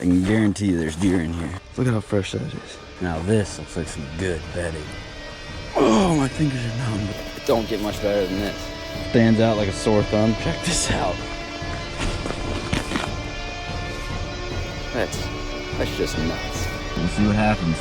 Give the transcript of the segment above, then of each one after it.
I can guarantee you there's deer in here. Look at how fresh that is. Now this looks like some good bedding. Oh, my fingers are numb. It don't get much better than this. Stands out like a sore thumb. Check this out. That's just nuts. We'll see what happens.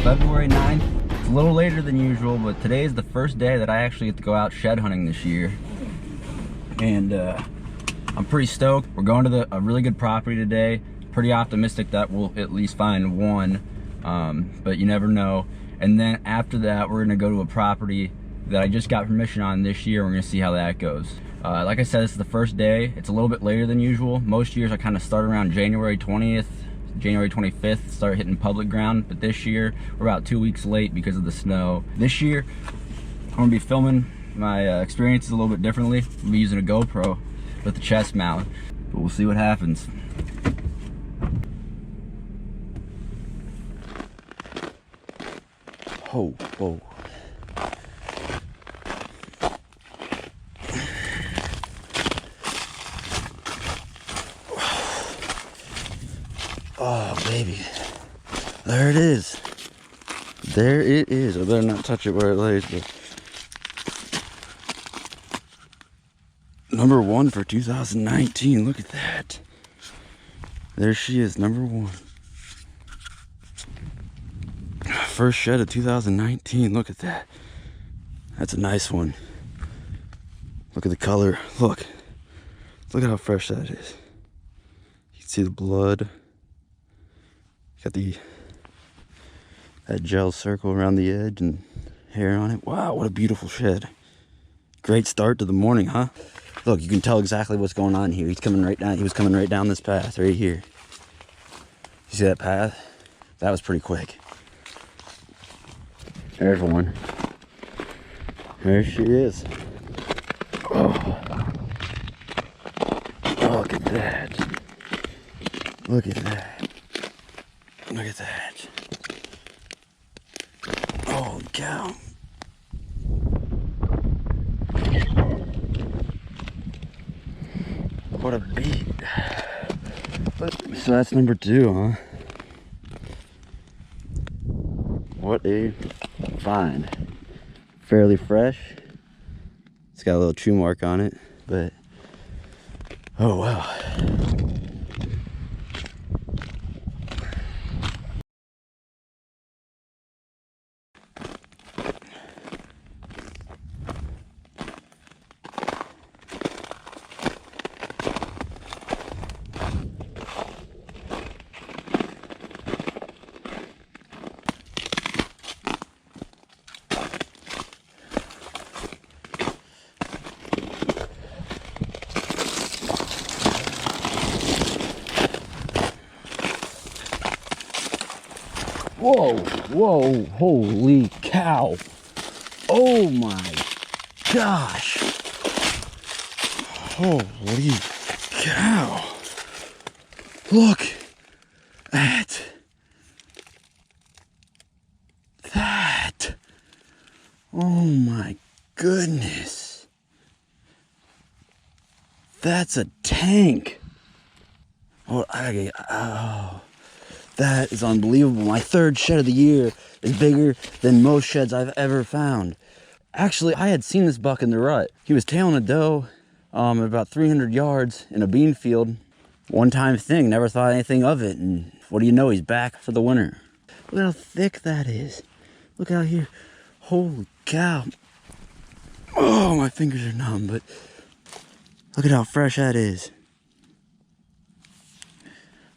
February 9th. It's a little later than usual, but today is the first day that I actually get to go out shed hunting this year. And I'm pretty stoked. We're going to a really good property today. Pretty optimistic that we'll at least find one, but you never know. And then after that, we're gonna go to a property that I just got permission on this year. We're gonna see how that goes. Like I said, this is the first day. It's a little bit later than usual. Most years I kind of start around January 20th. January 25th, start hitting public ground, but this year we're about 2 weeks late because of the snow. This year I'm gonna be filming my experiences a little bit differently. I'll be using a GoPro with the chest mount, but we'll see what happens. Oh, whoa. Oh, baby. There it is. There it is. I better not touch it where it lays, but number 1 for 2019. Look at that. There she is, number 1. First shed of 2019. Look at that. That's a nice one. Look at the color. Look. Look at how fresh that is. You can see the blood. Got that gel circle around the edge and hair on it. Wow, what a beautiful shed. Great start to the morning, huh? Look, you can tell exactly what's going on here. He's coming right down. He was coming right down this path right here. You see that path? That was pretty quick. There's one. There she is. Oh. Look at that. Look at that. Look at that. Holy cow. What a beat. So that's number 2, huh? What a find. Fairly fresh. It's got a little chew mark on it, but oh wow. Whoa, whoa, holy cow. Oh my gosh. Holy cow. Look at that. Oh my goodness. That's a tank. Oh, that is unbelievable. My 3rd shed of the year is bigger than most sheds I've ever found. Actually, I had seen this buck in the rut. He was tailing a doe at about 300 yards in a bean field. One-time thing, never thought anything of it. And what do you know, he's back for the winter. Look how thick that is. Look out here. Holy cow. Oh, my fingers are numb, but look at how fresh that is.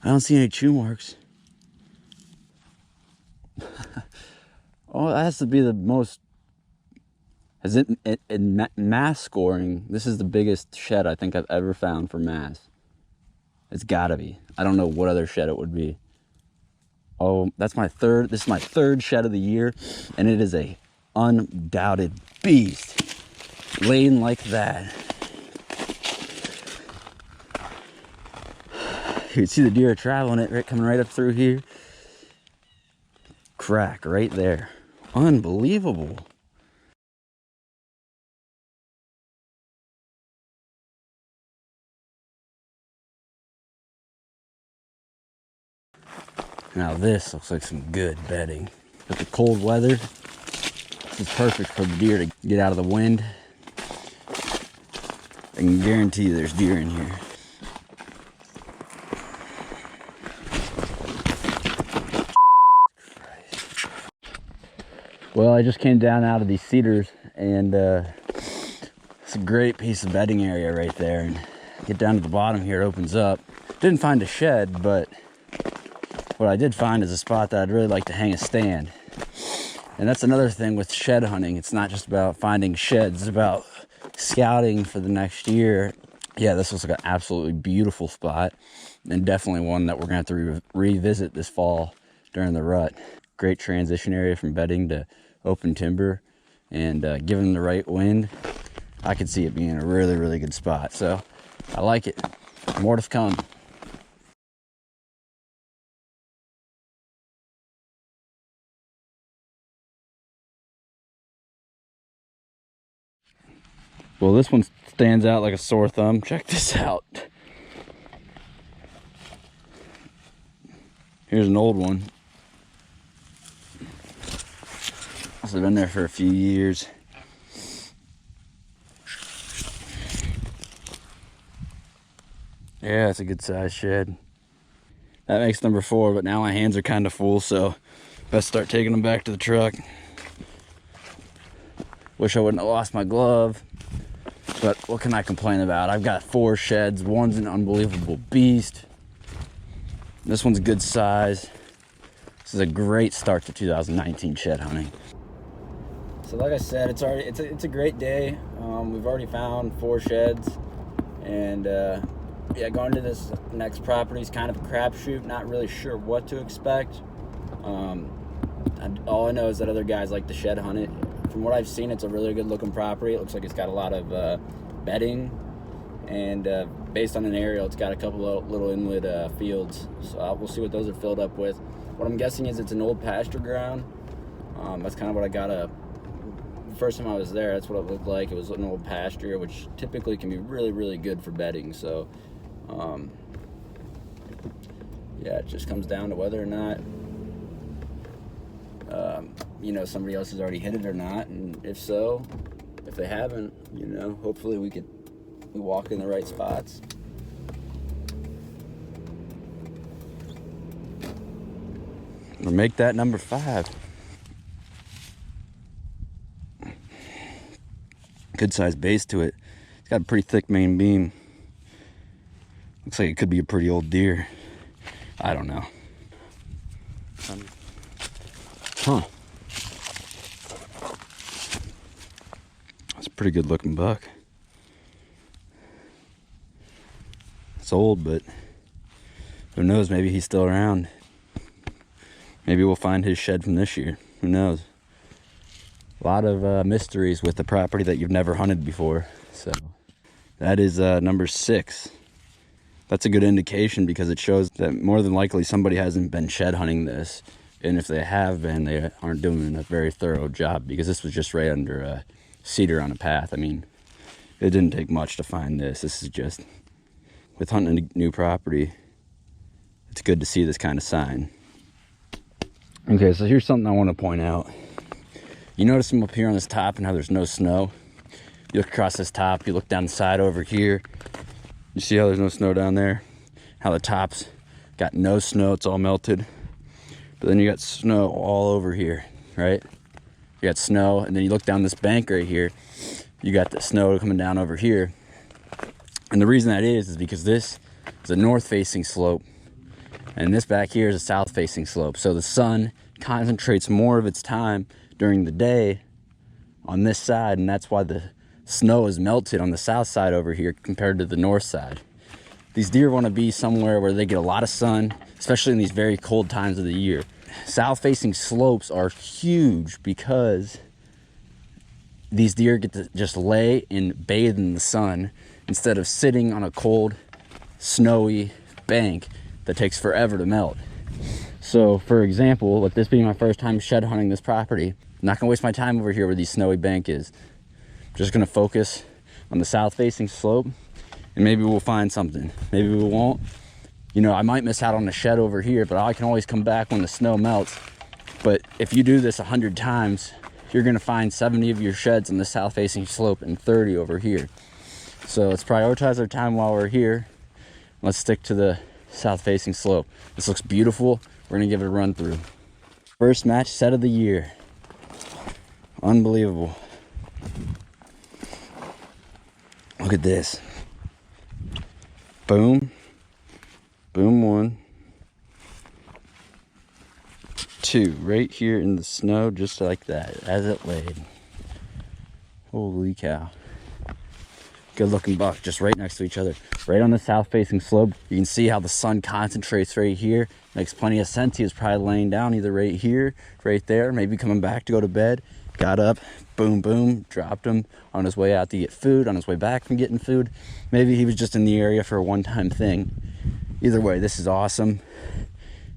I don't see any chew marks. Oh, that has to be the most, as in mass scoring, this is the biggest shed I think I've ever found for mass. It's gotta be. I don't know what other shed it would be. Oh, that's my 3rd, this is my 3rd shed of the year, and it is a undoubted beast. Laying like that. You can see the deer traveling it, right, coming right up through here. Crack right there. Unbelievable. Now this looks like some good bedding. With the cold weather, this is perfect for the deer to get out of the wind. I can guarantee there's deer in here. Well, I just came down out of these cedars, and it's a great piece of bedding area right there. And get down to the bottom here, it opens up. Didn't find a shed, but what I did find is a spot that I'd really like to hang a stand. And that's another thing with shed hunting. It's not just about finding sheds, it's about scouting for the next year. Yeah, this looks like an absolutely beautiful spot, and definitely one that we're gonna have to revisit this fall during the rut. Great transition area from bedding to open timber, and given the right wind, I could see it being a really, really good spot. So I like it. More to come. Well, this one stands out like a sore thumb. Check this out. Here's an old one. Must have been there for a few years. Yeah, it's a good size shed. That makes number 4, but now my hands are kind of full, so best start taking them back to the truck. Wish I wouldn't have lost my glove, but what can I complain about? I've got 4 sheds. One's an unbelievable beast. This one's a good size. This is a great start to 2019 shed hunting. So like I said, it's a great day. We've already found 4 sheds, and yeah, going to this next property is kind of a crapshoot. Not really sure what to expect. All I know is that other guys like to shed hunt it. From what I've seen, it's a really good looking property. It looks like it's got a lot of bedding, and based on an aerial, it's got a couple of little inlet fields. So we'll see what those are filled up with. What I'm guessing is it's an old pasture ground. That's kind of what I got the first time I was there. That's what it looked like. It was an old pasture, which typically can be really, really good for bedding. So yeah, it just comes down to whether or not you know, somebody else has already hit it or not, and if so, if they haven't, you know, hopefully we walk in the right spots. Or make that number 5. Good size base to it. It's got a pretty thick main beam. Looks like it could be a pretty old deer. I don't know. Huh. That's a pretty good looking buck. It's old, but who knows, maybe he's still around. Maybe we'll find his shed from this year. Who knows? A lot of mysteries with the property that you've never hunted before. So that is number 6. That's a good indication, because it shows that more than likely somebody hasn't been shed hunting this. And if they have been, they aren't doing a very thorough job, because this was just right under a cedar on a path. I mean, it didn't take much to find this. This is just, with hunting a new property, it's good to see this kind of sign. Okay, so here's something I want to point out. You notice them up here on this top and how there's no snow? You look across this top, you look down the side over here, you see how there's no snow down there? How the top's got no snow, it's all melted. But then you got snow all over here, right? You got snow, and then you look down this bank right here, you got the snow coming down over here. And the reason that is because this is a north-facing slope, and this back here is a south-facing slope. So the sun concentrates more of its time during the day on this side, and that's why the snow is melted on the south side over here compared to the north side. These deer want to be somewhere where they get a lot of sun, especially in these very cold times of the year. South-facing slopes are huge because these deer get to just lay and bathe in the sun instead of sitting on a cold, snowy bank that takes forever to melt. So for example, with this being my first time shed hunting this property, I'm not gonna waste my time over here where the snowy bank is. I'm just gonna focus on the south facing slope, and maybe we'll find something. Maybe we won't. You know, I might miss out on the shed over here, but I can always come back when the snow melts. But if you do this 100 times, you're gonna find 70 of your sheds on the south facing slope and 30 over here. So let's prioritize our time while we're here. Let's stick to the south facing slope. This looks beautiful. We're gonna give it a run through. First match set of the year. Unbelievable. Look at this. Boom. Boom 1. 2 right here in the snow, just like that, as it laid. Holy cow. Good looking buck, just right next to each other, right on the south facing slope. You can see how the sun concentrates right here. Makes plenty of sense. He was probably laying down either right here, right there, maybe coming back to go to bed. Got up, boom, boom, dropped him on his way out to get food, on his way back from getting food. Maybe he was just in the area for a one-time thing. Either way, this is awesome.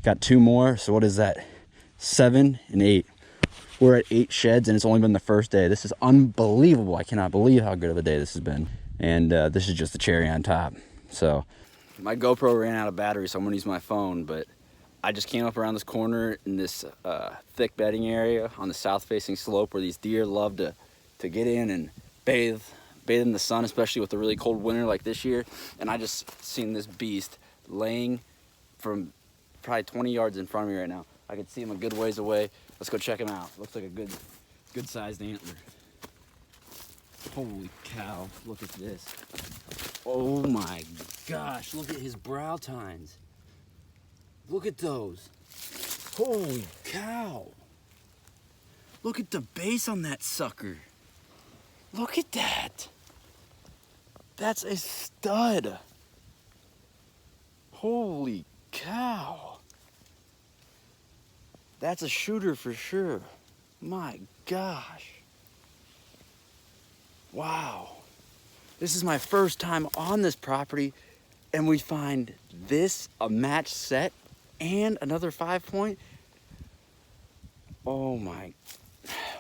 Got 2 more, so what is that? 7 and 8. We're at 8 sheds, and it's only been the first day. This is unbelievable. I cannot believe how good of a day this has been. And this is just the cherry on top. So my GoPro ran out of battery, so I'm gonna use my phone, but I just came up around this corner in this thick bedding area on the south facing slope where these deer love to get in and bathe in the sun, especially with a really cold winter like this year. And I just seen this beast laying from probably 20 yards in front of me right now. I can see him a good ways away. Let's go check him out. Looks like a good sized antler. Holy cow, look at this. Oh my gosh, look at his brow tines. Look at those. Holy cow. Look at the base on that sucker. Look at that. That's a stud. Holy cow. That's a shooter for sure. My gosh. Wow. This is my first time on this property, and we find this, a match set, and another 5-point. Oh my,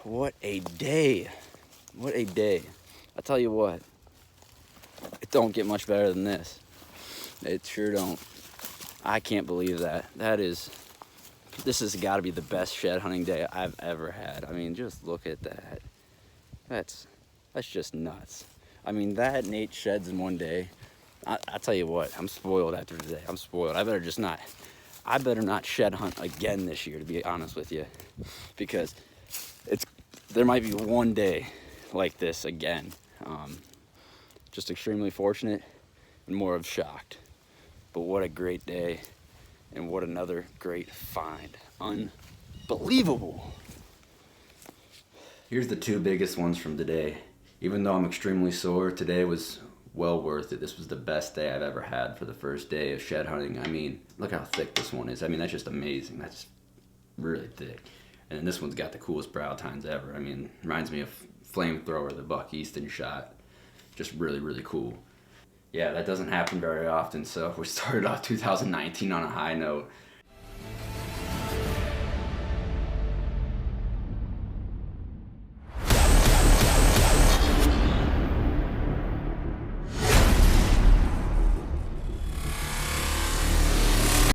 what a day. What a day. I tell you what, it don't get much better than this. It sure don't. I can't believe that. This has got to be the best shed hunting day I've ever had. I mean, just look at that. That's just nuts. I mean, that and 8 sheds in one day. I tell you what, I'm spoiled after today. I'm spoiled. I better not shed hunt again this year, to be honest with you, because there might be one day like this again. Just extremely fortunate and more of shocked. But what a great day, and what another great find. Unbelievable. Here's the 2 biggest ones from today. Even though I'm extremely sore, today was well worth it. This was the best day I've ever had for the first day of shed hunting. I mean, look how thick this one is. I mean, that's just amazing. That's really thick. And this one's got the coolest brow tines ever. I mean, reminds me of Flamethrower, the Buck Easton shot. Just really, really cool. Yeah, that doesn't happen very often, so we started off 2019 on a high note.